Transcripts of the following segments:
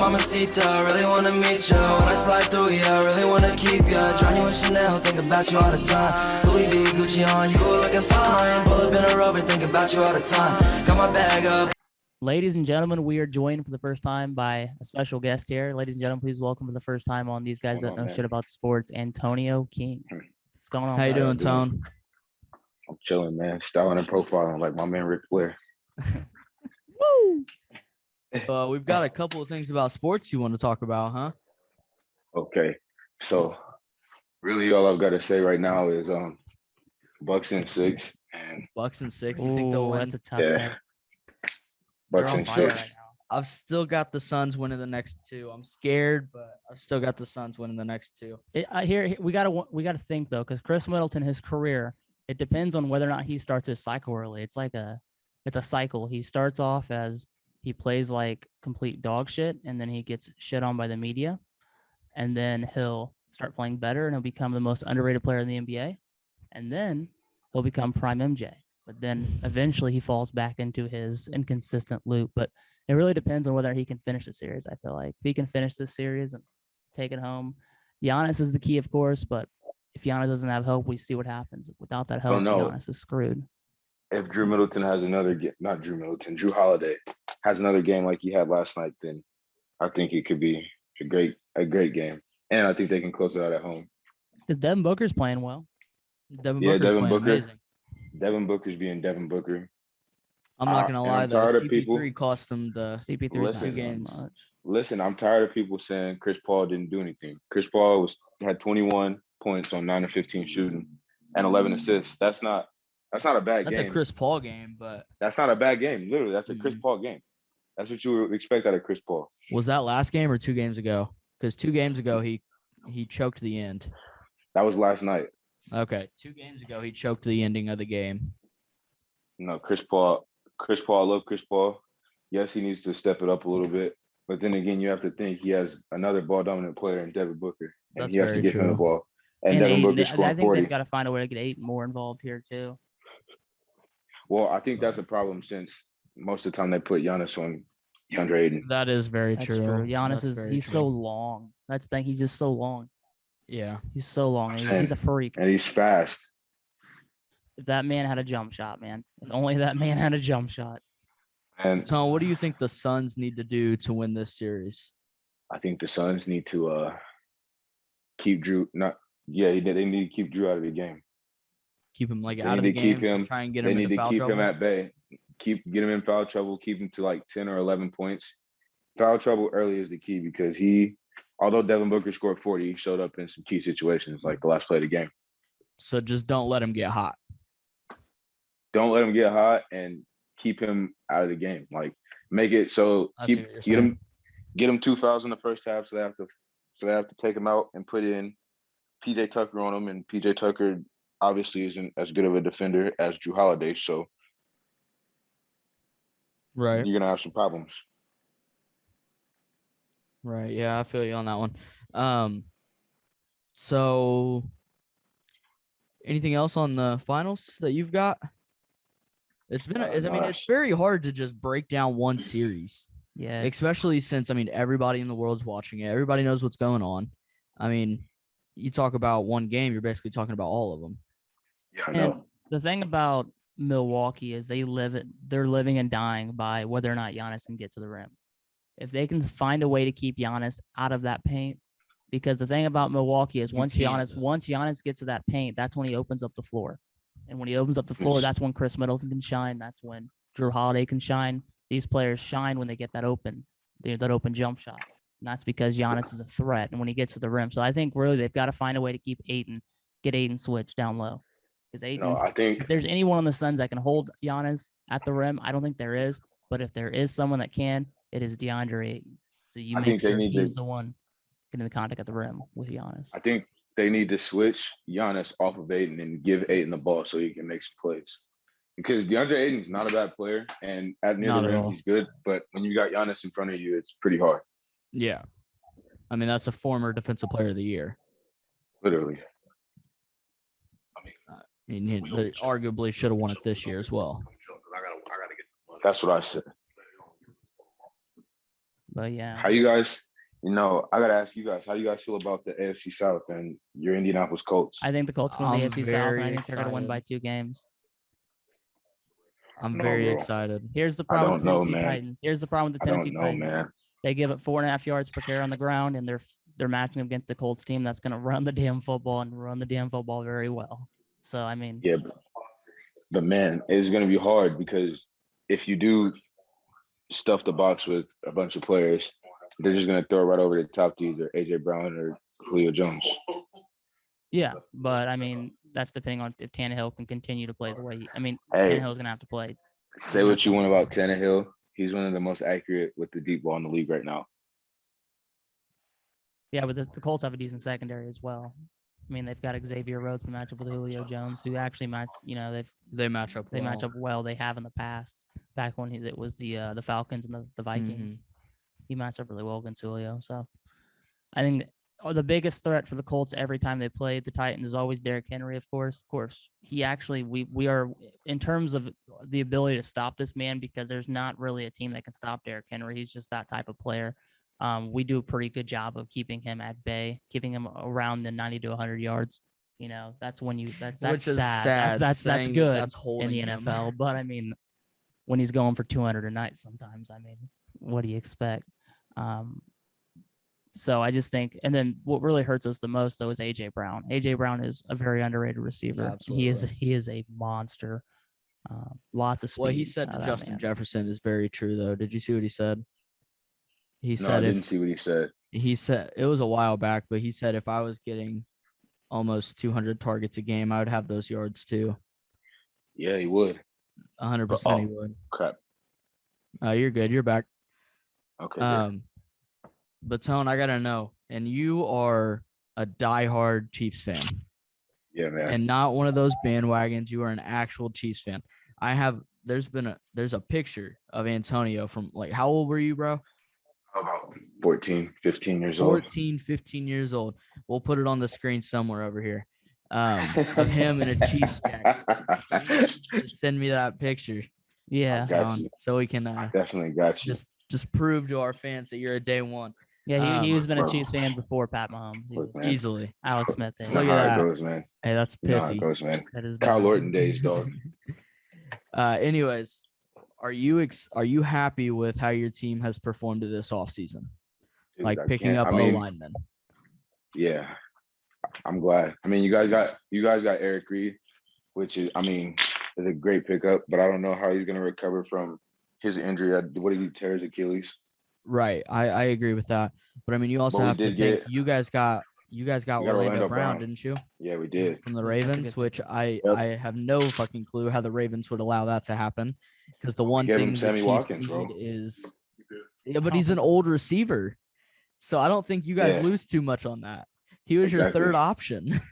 mamacita, really wanna meet ya. When I slide through ya, really wanna keep ya. Join you in Chanel, think about you all the time. Louis V, Gucci on, you looking fine. Pull up in a Rover, think about you all the time. Got my bag up. Ladies and gentlemen, we are joined for the first time by a special guest here. Ladies and gentlemen, please welcome for the first time on These Guys That Know Shit About Sports, Antonio King. What's going on? How you bro? doing, Tone? I'm chilling, man. Styling and profiling like my man Ric Flair. Woo! So we've got a couple of things about sports you want to talk about, huh? Okay. So really all I've got to say right now is Bucks in 6 and Bucks and 6. You think they'll Ooh, win? that's a tough Yeah. take. Bucks They're on in fire 6. right now. I've still got the Suns winning the next two. I'm scared, but I've still got the Suns winning the next two. Here we gotta think though, because Chris Middleton, his career, it depends on whether or not he starts his cycle early. It's a cycle. He starts off as he plays like complete dog shit, and then he gets shit on by the media, and then he'll start playing better, and he'll become the most underrated player in the NBA, and then he'll become prime MJ. But then eventually he falls back into his inconsistent loop. But it really depends on whether he can finish the series. I feel like if he can finish this series and take it home, Giannis is the key, of course. But if Giannis doesn't have help, we see what happens. Without that help, know. Giannis is screwed. If Drew Middleton has another game, not Drew Middleton, Drew Holiday has another game like he had last night, then I think it could be a great game. And I think they can close it out at home. Because Devin Booker's playing well. Devin Yeah, Booker's Devin playing Booker. amazing. Devin Booker's being Devin Booker. I'm not gonna and lie I'm though. tired of people- CP3 cost him the CP3 Listen, not doing games. much. Listen, I'm tired of people saying Chris Paul didn't do anything. Chris Paul had 21 points on 9 of 15 shooting and 11 assists. That's not a bad That's game. a Chris Paul game, but That's not a bad game. Literally, that's a Chris Paul game. That's what you would expect out of Chris Paul. was that last game or 2 games ago? Because 2 games ago he choked the end. That was last night. Okay, 2 games ago he choked the ending of the game. No, Chris Paul. I love Chris Paul. Yes, he needs to step it up a little bit. But then again, you have to think he has another ball dominant player in Devin Booker. And That's he has to very give him the true. ball. And Aiden, Devin Booker's I scoring think 40. they've got to find a way to get Aiden more involved here too. Well, I think that's a problem since most of the time they put Giannis on DeAndre Ayton. That is very That's true. Giannis That's very he's true. so long. That's the thing. He's just so long. Yeah. He's so long. He's a freak. And he's fast. If that man had a jump shot, man. If only that man had a jump shot. And Tom, what do you think the Suns need to do to win this series? I think the Suns need to keep Drew they need to keep Drew out of the game. Keep him like They out of need the to keep game. him. Try and get They him need into to foul keep trouble. him at bay. Get him in foul trouble. Keep him to like 10 or 11 points. Foul trouble early is the key because although Devin Booker scored 40, he showed up in some key situations like the last play of the game. So just don't let him get hot. Don't let him get hot and keep him out of the game. Like make it so I see what you're get him 2 fouls in the first half, so they have to take him out and put in PJ Tucker on him, and PJ Tucker obviously isn't as good of a defender as Drew Holiday, so Right. you're gonna have some problems. Right. Yeah, I feel you on that one. So anything else on the finals that you've got? It's been it's very hard to just break down one series. Yeah. Especially since everybody in the world's watching it. Everybody knows what's going on. I mean, you talk about one game, you're basically talking about all of them. Yeah, I And know. the thing about Milwaukee is they're living and dying by whether or not Giannis can get to the rim. If they can find a way to keep Giannis out of that paint, because the thing about Milwaukee is once Giannis gets to that paint, that's when he opens up the floor. And when he opens up the floor, that's when Chris Middleton can shine. That's when Drew Holiday can shine. These players shine when they get that open jump shot. And that's because Giannis is a threat and when he gets to the rim. So I think really they've got to find a way to get Aiden switched down low. Because Aiden, if there's anyone on the Suns that can hold Giannis at the rim, I don't think there is. But if there is someone that can, it is DeAndre Ayton. So you make sure he's the one getting the contact at the rim with Giannis. I think they need to switch Giannis off of Ayton and give Ayton the ball so he can make some plays. Because DeAndre Ayton's not a bad player, and near the rim he's good. But when you got Giannis in front of you, it's pretty hard. Yeah. I mean, that's a former defensive player of the year. Literally. They arguably should have won it this year as well. That's what I said. But yeah, How you guys? I gotta ask you guys. How do you guys feel about the AFC South and your Indianapolis Colts? I think the Colts going to I'm the AFC South, and I very think they're going to win by excited. 2 games. I'm No, very bro. excited. Here's the I problem with don't know, Tennessee man. Titans. Here's the problem with the I Tennessee don't know, Titans. man. They give up 4.5 yards per carry on the ground, and they're matching them against the Colts team that's going to run the damn football and run the damn football very well. So I mean, Yeah, but man, it's gonna be hard because if you do stuff the box with a bunch of players, they're just gonna throw it right over the top to either AJ Brown or Julio Jones. yeah, but I mean that's depending on if Tannehill can continue to play the way. Hey, Tannehill's going to have to play. say what you want about Tannehill. He's one of the most accurate with the deep ball in the league right now. Yeah, but the Colts have a decent secondary as well. I mean, they've got Xavier Rhodes to match up with Julio Jones, who actually match. They match up. They match up well. They have in the past, back when it was the Falcons and the Vikings. He matched up really well against Julio. So I think the biggest threat for the Colts every time they play the Titans is always Derrick Henry, of course. He actually we are in terms of the ability to stop this man, because there's not really a team that can stop Derrick Henry. He's just that type of player. We do a pretty good job of keeping him at bay, keeping him around the 90 to 100 yards. That's when that's Which is sad. That's saying good that's in holding the him. NFL. But I mean, when he's going for 200 a night, sometimes, I mean, what do you expect? So I just think, and then what really hurts us the most though is AJ Brown. AJ Brown is a very underrated receiver. Absolutely. He is a monster. Lots of speed. What he said to out of that Justin man. Jefferson is very true, though. Did you see what he said? He No, I said didn't see what he said. he said it was a while back, but he said if I was getting almost 200 targets a game, I would have those yards too. Yeah, he would. 100% he would. Crap. You're good. You're back. Okay. Good. But Tone, I gotta know, and you are a diehard Chiefs fan, Yeah, man. and not one of those bandwagons. You are an actual Chiefs fan. There's a picture of Antonio from how old were you, bro? About 14, 15 years old. 14, 15 years old. We'll put it on the screen somewhere over here. Of him in a Chiefs jacket. Just send me that picture. Yeah. Got you. So we can Definitely got you. just prove to our fans that you're a day one. Yeah, he's been a bro. Chiefs fan before Pat Mahomes. Look, man. Easily. Alex Smith. You is. know Look how at it that. goes, man. Hey, that's You know how it pissy. goes, man. That is Kyle bad. Orton days, dog. Anyways, are you happy with how your team has performed this offseason? Dude, Like I picking can't- up I mean, linemen. Yeah, I'm glad. I mean, you guys got Eric Reed, which is a great pickup, but I don't know how he's gonna recover from his injury. What did he tear his Achilles? Right. I agree with that. But I mean, you also But we have to did think get- you guys got Orlando Orlando Brown, Brown. didn't you? Yeah, we did. From the That's a Ravens, good which I Yep. have no fucking clue how the Ravens would allow that to happen, because the one gave thing him the Sammy Chiefs Watkins, bro. need is but he's an old receiver, so I don't think you guys Yeah. lose too much on that. He was your Exactly. third option. You gotta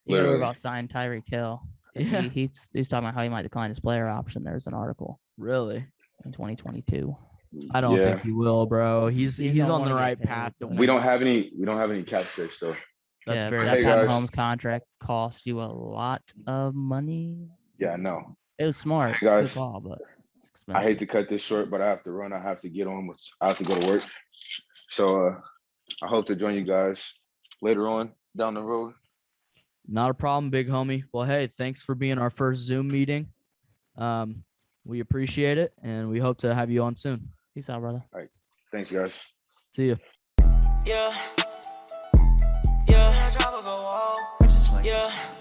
Literally. worry about signing Tyreek Hill. Yeah. He's talking about how he might decline his player option. There's an article Really, in 2022. I don't Yeah. think he will, bro. He's He's on gonna the wanna right get paid, path. To but- We don't have any cap space though. That's yeah, very that Hey, Pat guys. Mahomes contract cost you a lot of money. Yeah, I know. It was smart. Hey, guys. Good call, but it's expensive. I hate to cut this short, but I have to run. I have to get on. I have to go to work. So I hope to join you guys later on down the road. Not a problem, big homie. Well, hey, thanks for being our first Zoom meeting. We appreciate it, and we hope to have you on soon. Peace out, brother. Thanks, guys. See you. Yeah. Yeah. Yeah.